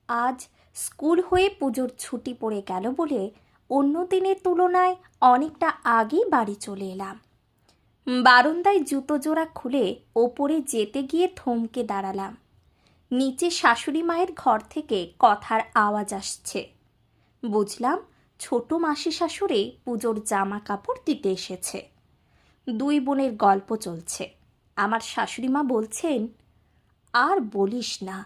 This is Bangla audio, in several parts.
আজ স্কুল হয়ে পুজোর ছুটি পড়ে গেল বলে অন্য দিনের তুলনায় অনেকটা আগেই বাড়ি চলে এলাম। বারান্দায় জুতো জোড়া খুলে ওপরে যেতে গিয়ে থমকে দাঁড়ালাম। নিচে শাশুড়ি মায়ের ঘর থেকে কথার আওয়াজ আসছে। বুঝলাম ছোট মাসি শাশুড়ি পুজোর জামা কাপড় দিতে এসেছে। দুই বোনের গল্প চলছে। আমার শাশুড়ি মা বলছেন, আর বলিস না,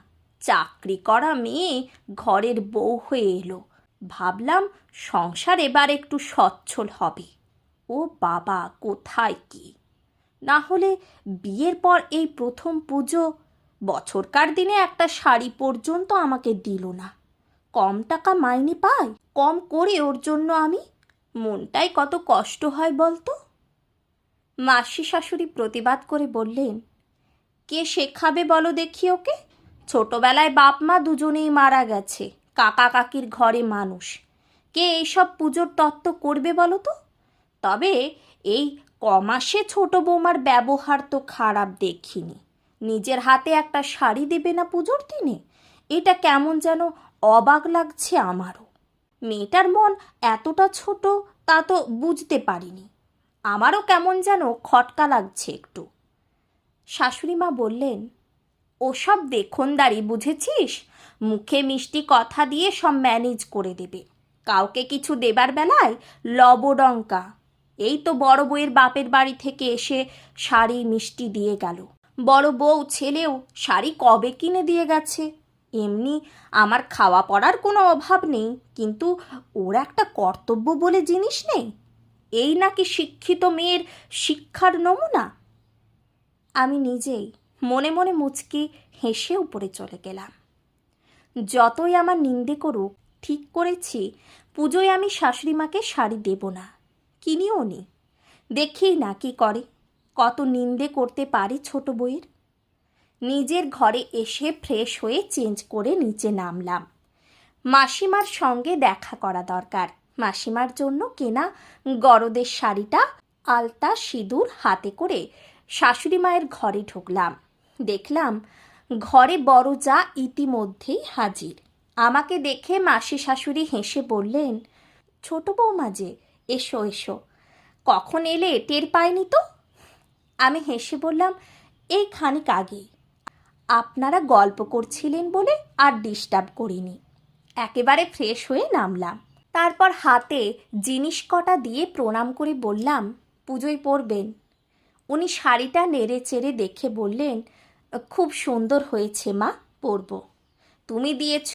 চাকরি করা মেয়ে ঘরের বউ হয়ে এলো, ভাবলাম সংসার এবার একটু সচ্ছল হবে। ও বাবা, কোথায় কি! না হলে বিয়ের পর এই প্রথম পুজো, বছরকার দিনে একটা শাড়ি পর্যন্ত আমাকে দিল না। কম টাকা মাইনে পাই, কম করে ওর জন্য আমি, মনটাই কত কষ্ট হয় বলতো। মাসি শাশুড়ি প্রতিবাদ করে বললেন, কে শেখাবে বলো দেখি ওকে? ছোটবেলায় বাপ মা দুজনেই মারা গেছে, কাকা কাকির ঘরে মানুষ, কে এইসব পুজোর তত্ত্ব করবে বলো তো? তবে এই কমাসে ছোট বৌমার ব্যবহার তো খারাপ দেখিনি। নিজের হাতে একটা শাড়ি দেবে না পুজোর দিনে, এটা কেমন যেন অবাক লাগছে আমারও। মেয়েটার মন এতটা ছোট তা তো বুঝতে পারিনি। আমারও কেমন যেন খটকা লাগছে একটু। শাশুড়ি মা বললেন, ওসব দেখনদারি বুঝেছিস, মুখে মিষ্টি কথা দিয়ে সব ম্যানেজ করে দেবে। কাউকে কিছু দেবার বেলায় লবডঙ্কা। এই তো বড় বউয়ের বাপের বাড়ি থেকে এসে শাড়ি মিষ্টি দিয়ে গেল। বড় বউ ছেলেও শাড়ি কবে কিনে দিয়ে গেছে। এমনি আমার খাওয়া পড়ার কোনো অভাব নেই, কিন্তু ওর একটা কর্তব্য বলে জিনিস নেই। এই নাকি শিক্ষিত মেয়ের শিক্ষার নমুনা। আমি নিজেই মনে মনে মুচকি হেসে উপরে চলে গেলাম। যতই আমার নিন্দে করুক, ঠিক করেছি পুজোয় আমি শাশুড়ি মাকে শাড়ি দেব না, কিনিও নি। দেখি না কি করে, কত নিন্দে করতে পারি ছোট বউয়ের। নিজের ঘরে এসে ফ্রেশ হয়ে চেঞ্জ করে নিচে নামলাম। মাসিমার সঙ্গে দেখা করা দরকার। মাসিমার জন্য কেনা গরদের শাড়িটা আলতা সিঁদুর হাতে করে শাশুড়ি মায়ের ঘরে ঢুকলাম। দেখলাম ঘরে বড় যা ইতিমধ্যেই হাজির। আমাকে দেখে মাসি শাশুড়ি হেসে বললেন, ছোট বৌমা যে, এসো এসো, কখন এলে টের পাইনি তো। আমি হেসে বললাম, এই খানিক আগে। আপনারা গল্প করছিলেন বলে আর ডিস্টার্ব করিনি। একেবারে ফ্রেশ হয়ে নামলাম। তারপর হাতে জিনিস কটা দিয়ে প্রণাম করে বললাম, পুজোয় পরবেন? উনি শাড়িটা নেড়ে চেড়ে দেখে বললেন, খুব সুন্দর হয়েছে মা, পরব। তুমি দিয়েছ